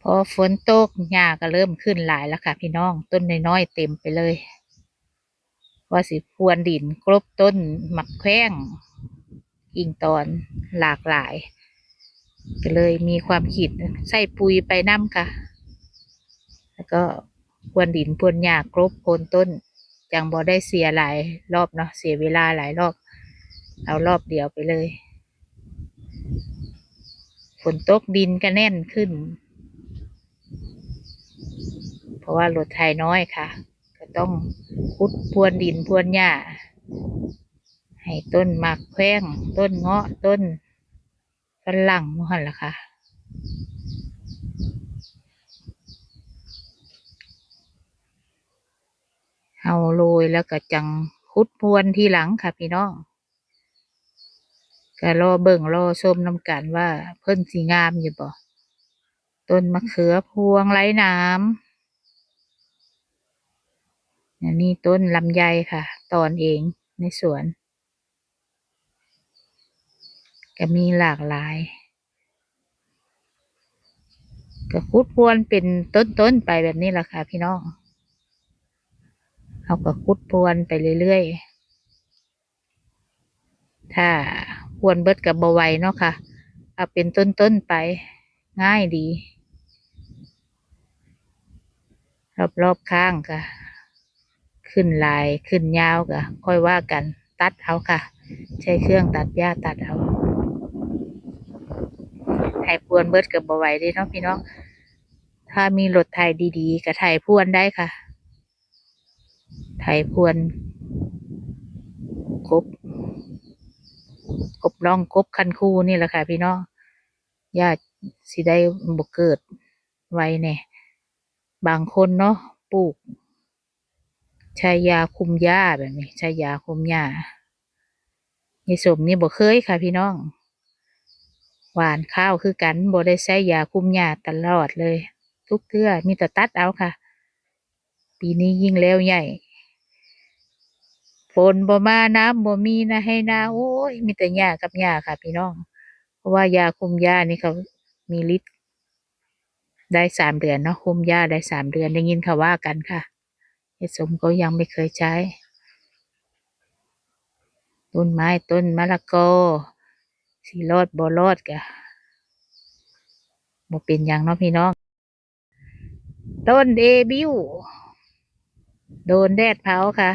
พอฝนตกหญ้าก็เริ่มขึ้นหลายแล้วค่ะพี่น้องต้นน้อยๆเต็มไปเลยว่าสิพรวนดินกลบต้นหมักแข้งกิ่งตอนหลากหลายก็เลยมีความคิดใส่ปุ๋ยไปน้ำค่ะแล้วก็พรวนดินพรวนหญ้ากลบโคนต้นจังบ่ได้เสียหลายรอบเนาะเสียเวลาหลายรอบเอารอบเดียวไปเลยฝนตกดินก็แน่นขึ้นเพราะว่ารถไถน้อยค่ะก็ต้องขุดพรวนดินพรวนหญ้าให้ต้นหมากแข้งต้นเงาะต้นฝรั่งมั่งหั่นล่ะค่ะเอาโรยแล้วก็จังขุดพรวนทีหลังค่ะพี่น้องก็รอเบิ่งรอชมนำกันว่าเพิ่นสิงามอยู่บ่ต้นมะเขือพวงไร้น้ำอันนี้ต้นลำไยค่ะตอนเองในสวนก็มีหลากหลายก็ขุดพรวนเป็นต้นๆไปแบบนี้แหละค่ะพี่น้องเอาก็ขุดพรวนไปเรื่อยๆถ้าพรวนเบิดกับบ่ไหวเนาะค่ะเอาเป็นต้นๆไปง่ายดีรอบๆข้างก็ขึ้นลายขึ้นยาวก็ค่อยว่ากันตัดเอาค่ะใช้เครื่องตัดหญ้าตัดเอาให้พรวนเบิดกับบ่ไหวเด้เนาะพี่น้องถ้ามีรถไถดีๆก็ไถพรวนได้ค่ะไถพรวนกบร่องกบคันคูนี่แหละค่ะพี่น้องหญ้าสิได้บ่เกิดไวแน่บางคนเนาะปลูกใช้ยาคุมหญ้าแบบนี้ใช้ยาคุมหญ้ายายสมนี่บ่เคยค่ะพี่น้องหวานข้าวคือกันบ่ได้ใช้ยาคุมหญ้าตลอดเลยทุกเทื่อมีแต่ตัดเอาค่ะปีนี้ยิ่งแล้วใหญ่ฝนบ่มาน้ำบ่มีนะให้นาโอ้ยมีแต่หญ้ากับหญ้าค่ะพี่น้องเพราะว่ายาคุมหญ้านี่เขามีฤทธิ์ได้3 เดือนเนาะคุมหญ้าได้3 เดือนได้ยินเขาว่ากันค่ะยายสมก็ยังไม่เคยใช้ต้นไม้ต้นมะละกอสิรอดบ่รอดกะบ่เป็นหยังเนาะพี่น้องต้นเอบิวโดนแดดเผาค่ะ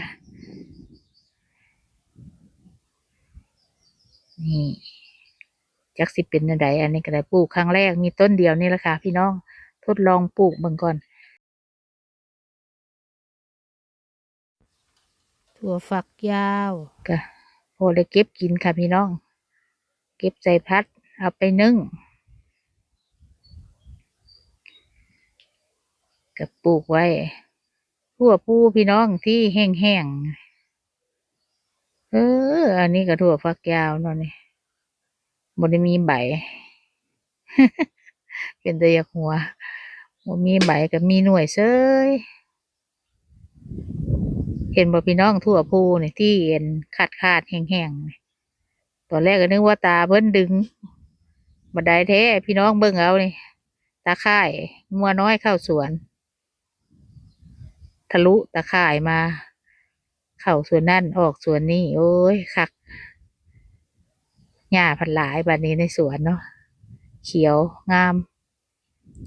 นี่จักสิเป็นจั่งใดอันนี้ก็ได้ปลูกครั้งแรกมีต้นเดียวนี่แหละค่ะพี่น้องทดลองปลูกเบิ่งก่อนถั่วฝักยาวก็พอได้เก็บกินค่ะพี่น้องเก็บใส่พัดเอาไปนึ่งก็ปลูกไว้ทั่วปูพี่น้องที่แห้งๆอันนี้ก็ถั่วฝักยาวเนาะนี่บ่ได้มีใบเป็นแต่อยากหัวบ่มีใบก็มีหน่วยเซ้ยเห็นบ่พี่น้องทั่วภูนี่ที่เห็นขาดแห้งๆนี่ตอนแรกก็นึกว่าตาเพิ่นดึงบ่ได้แท้พี่น้องเบิ่งเอานี่ตาข่ายงัวน้อยเข้าสวนทะลุตาข่ายมาเข้าสวนนั่นออกสวนนี่โอ้ยคักหญ้าพันหลายบัดนี้ในสวนเนาะเขียวงาม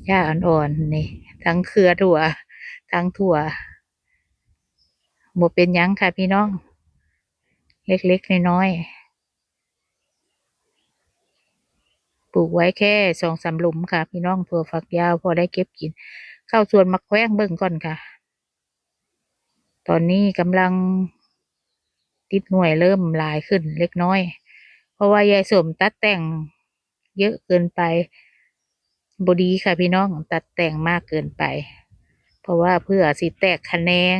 หญ้าอ่อนๆนี่ทั้งเครือถั่วทั้งถั่วบ่เป็นหยังค่ะพี่น้องเล็กๆน้อยๆปลูกไว้แค่2-3 หลุมค่ะพี่น้องถั่วฝักยาวพอได้เก็บกินเข้าสวนมะแขว้งเบิ่งก่อนค่ะตอนนี้กำลังติดหน่วยเริ่มหลายขึ้นเล็กน้อยเพราะว่ายายสมตัดแต่งเยอะเกินไปบ่ดีค่ะพี่น้องตัดแต่งมากเกินไปเพราะว่าเพื่อสิแตกแขนง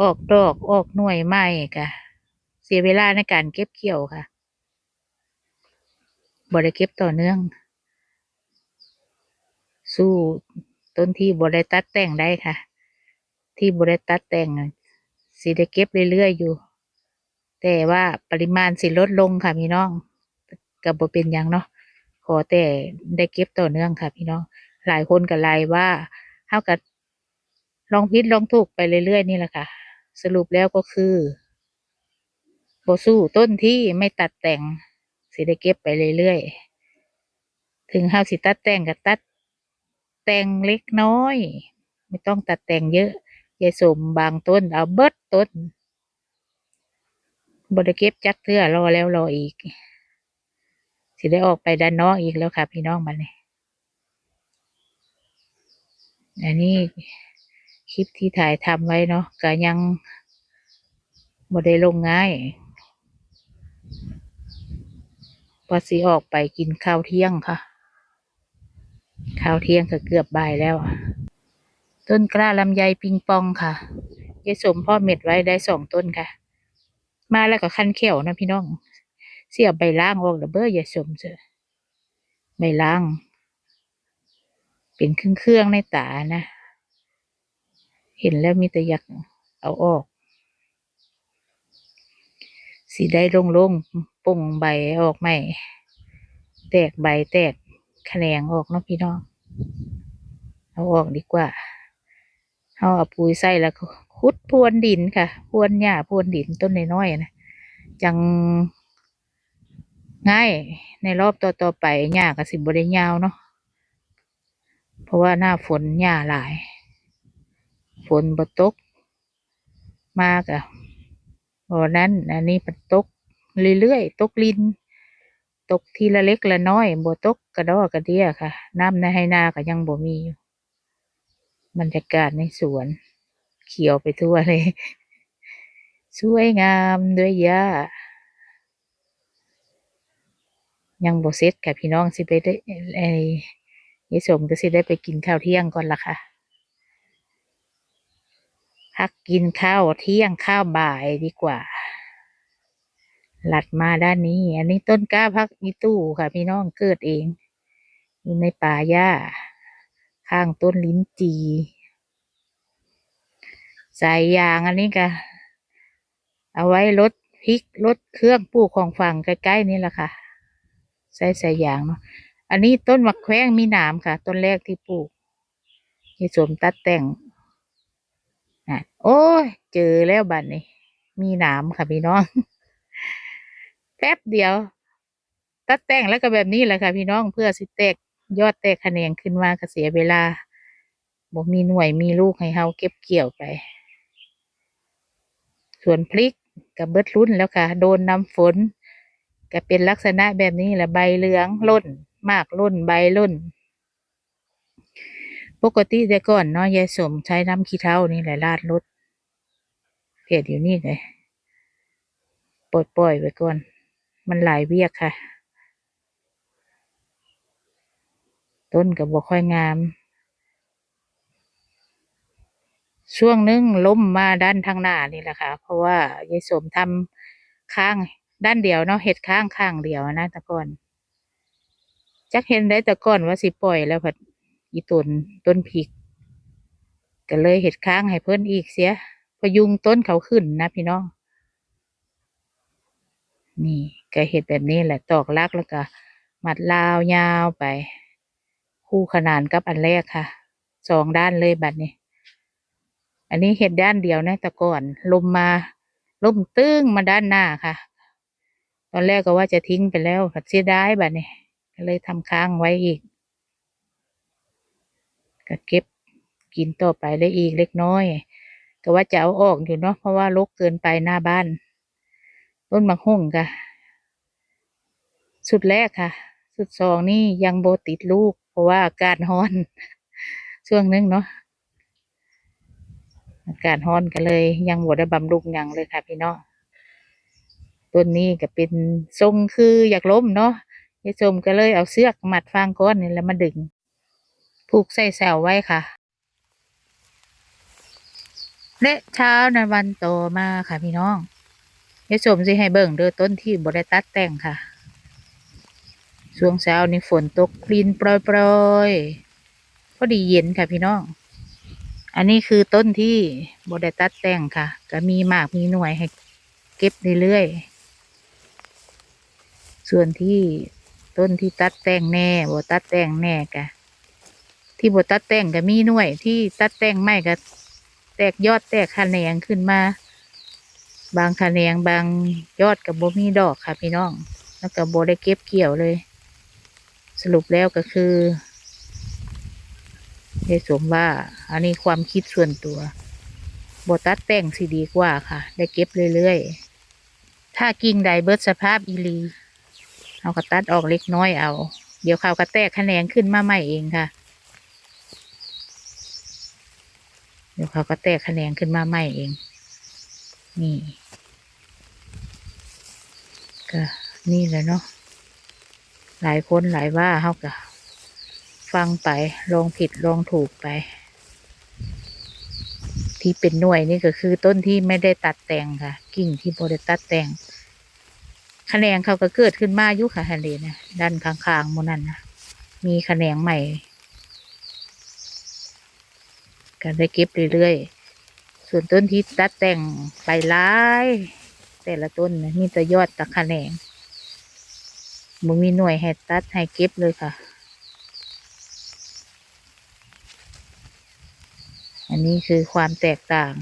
ออกดอกออกหน่วยใหม่ค่ะเสียเวลาในการเก็บเกี่ยวค่ะบ่ได้เก็บต่อเนื่องสู้ต้นที่บ่ได้ตัดแต่งได้ค่ะที่บ่ได้ตัดแต่งน่ะสิได้เก็บเรื่อยๆอยู่แต่ว่าปริมาณสิลดลงค่ะพี่น้องก็บ่เป็นหยังเนาะขอแต่ได้เก็บต่อเนื่องค่ะพี่น้อง หลายคนก็ไล่ว่าเฮาก็ลองผิดลองถูกไปเรื่อยๆนี่แหละค่ะสรุปแล้วก็คือบ่สู้ต้นที่ไม่ตัดแต่งสิได้เก็บไปเรื่อยๆถึงเฮาสิตัดแต่งก็ตัดแต่งเล็กน้อยไม่ต้องตัดแต่งเยอะยายสมบางต้นเอาเบิดต้นบ่ได้เก็บจักเทื่อรอแล้วรออีกสิได้ออกไปด้านนอกอีกแล้วค่ะพี่น้องบัดนี้อันนี้คลิปที่ถ่ายทำไว้เนาะก็ยังบ่ได้ลงง่ายพอสิออกไปกินข้าวเที่ยงค่ะข้าวเที่ยงก็เกือบบ่ายแล้วต้นกล้าลำไยปิงปองค่ะยายสมพ่อเม็ดไว้ได้2 ต้นค่ะมาแล้วก็คันเขียวนะพี่น้องเสียบใบล่างออกระเบ้อยายสมเจอใบล่างเป็นเครื่องในตานะเห็นแล้วมีแต่อยากเอาออกสีได้โล่งๆป่งใบออกใหม่แตกใบแตกแขนงออกเนาะพี่น้องเอาออกดีกว่าเอาปุ๋ยใส่แล้วก็ขุดพรวนดินค่ะพรวนหญ้าพรวนดินต้นน้อยๆนะจังง่ายในรอบต่อไปหญ้าก็สิบ่ได้ยาวเนาะเพราะว่าหน้าฝนหญ้าหลายฝนบ่ตกมากอ่ะเพราะนั้นอันนี้มันตกเรื่อยๆตกลินตกทีละเล็กละน้อยบ่ตกกระดอกกระเดี้ยค่ะน้ำในไหนาก็ยังบ่มีอยู่บรรยากาศในสวนเขียวไปทั่วเลยสวยงามด้วยหญ้ายังบ่เสร็จค่ะพี่น้องสิไปได้ยายสมก็สิได้ไปกินข้าวเที่ยงก่อนล่ะค่ะพักกินข้าวเที่ยงข้าวบ่ายดีกว่าหลัดมาด้านนี้อันนี้ต้นกล้าพักอีตู้ค่ะพี่น้องเกิดเองอยู่ในป่าหญ้าข้างต้นลิ้นจีสายยางอันนี้ก็เอาไว้รดพริกรดเครื่องปลูกของฝั่งใกล้ๆนี่แหละค่ะใส่สายยางเนาะอันนี้ต้นมะแขว้งมีหนามค่ะต้นแรกที่ปลูกที่สวมตัดแต่งนะโอ้ยเจอแล้วบัดนี้มีหนามค่ะพี่น้องแป๊บเดียวตัดแต่งแล้วก็แบบนี้แหละค่ะพี่น้องเพื่อสิแตกยอดแตกแขนงขึ้นมาก็เสียเวลาบ่มีหน่วยมีลูกให้เฮาเก็บเกี่ยวไปส่วนพริกกับเบิดรุ่นแล้วค่ะโดนน้ำฝนก็เป็นลักษณะแบบนี้แหละใบเหลืองร่นมากร่นใบร่นปกติแต่ก่อนเนาะยายสมใช้น้ำขี้เถ้านี่แหละราดรถเพจอยู่นี่เลยปล่อยไว้ก่อนมันหลายเวียกค่ะต้นก็บ่ค่อยงามช่วงนึงล้มมาด้านทางหน้านี่แหละค่ะเพราะว่ายายสมทำข้างด้านเดียวเนาะเห็ดข้างเดียวนะแต่ก่อนจักเห็นได้แต่ก่อนว่าสิปล่อยแล้วผัดอีต้นพริกก็เลยเห็ดข้างให้เพิ่นอีกเสียพยุงต้นเขาขึ้นนะพี่น้องนี่ก็เห็ดแบบนี้แหละตอกลักแล้วก็มัดลาวยาวไปคู่ขนานกับอันแรกค่ะ2 ด้านเลยบัดนี้อันนี้เห็ดด้านเดียวนะแต่ก่อนลมตึ้งมาด้านหน้าค่ะตอนแรกก็ว่าจะทิ้งไปแล้วผัดเสียดายบัดนี้ก็เลยทำค้างไว้อีกก็เก็บกินต่อไปได้อีกเล็กน้อยก็ว่าจะเอาออกอยู่เนาะเพราะว่ารกเกินไปหน้าบ้านต้นมะฮุ่งค่ะสุดแรกค่ะสุด2นี่ยังโบติดลูกเพราะว่าอากาศร้อนช่วงนึงเนาะอากาศร้อนก็เลยยังบ่ได้บำรุงหยังเลยค่ะพี่น้องต้นนี้ก็เป็นทรงคืออยากล้มเนาะยายชมก็เลยเอาเสือกมัดฟางก้อนนี่แล้วมาดึงผูกใส่แสวไว้ค่ะและเช้าในวันต่อมาค่ะพี่น้องยายชมสิให้เบิ่งเด้อต้นที่บ่ได้ตัดแต่งค่ะช่วงเช้านี่ฝนตกปรินปรอยๆพอดีเย็นค่ะพี่น้องอันนี้คือต้นที่บ่ได้ตัดแต่งค่ะก็มีหมากมีหน่วยให้เก็บเรื่อยๆส่วนที่ต้นที่ตัดแต่งแน่บ่ตัดแต่งแน่กะ ที่บตัดแต่งก็มีหน่วยที่ตัดแต่งไม่ก็แตกยอดแตกแขนงขึ้นมา บางแขนงบางยอดกับโบมีดอกค่ะพี่น้องแล้วก็โบได้เก็บเกี่ยวเลย สรุปแล้วก็คือได้สมว่าอันนี้ความคิดส่วนตัวโบตัดแต่งสิดีกว่าค่ะ ได้เก็บเรื่อยๆถ้ากิ่งใดเบิดสภาพอีหลีเอาก็ตัดออกเล็กน้อยเอา เดี๋ยวเขาก็แตกแขนงขึ้นมาใหม่เองค่ะ เดี๋ยวเขาก็แตกแขนงขึ้นมาใหม่เอง นี่ก็นี่แหละเนาะหลายคนหลายว่าเขาก็ฟังไปลองผิดลองถูกไป ที่เป็นหน่วยนี่ก็คือต้นที่ไม่ได้ตัดแต่งค่ะ กิ่งที่บ่ได้ตัดแต่งแขนงเขาก็เกิดขึ้นมาอยู่ค่ะฮันเดนะด้านข้างๆหมดนั่นนะมีแขนงใหม่ก็ได้เก็บเรื่อยๆส่วนต้นที่ตัดแต่งไปหลายแต่ละต้นนะมีแต่ยอดตะแขนงบ่มีหน่วยให้ตัดให้เก็บเลยค่ะ อันนี้คือความแตกต่าง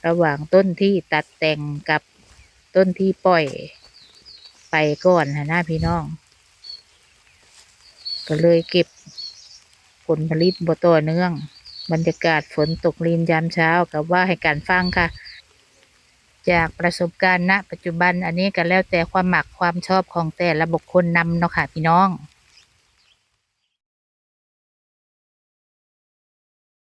ระหว่างต้นที่ตัดแต่งกับต้นที่ปล่อยไปก่อนนะพี่น้อง ก็เลยเก็บผลผลิตบ่ต่อเนื่อง บรรยากาศฝนตกรินยามเช้ากับว่าให้การฟังค่ะ จากประสบการณ์ณปัจจุบันอันนี้ก็แล้วแต่ความหมักความชอบของแต่ละบุคคลนำเนาะค่ะพี่น้อง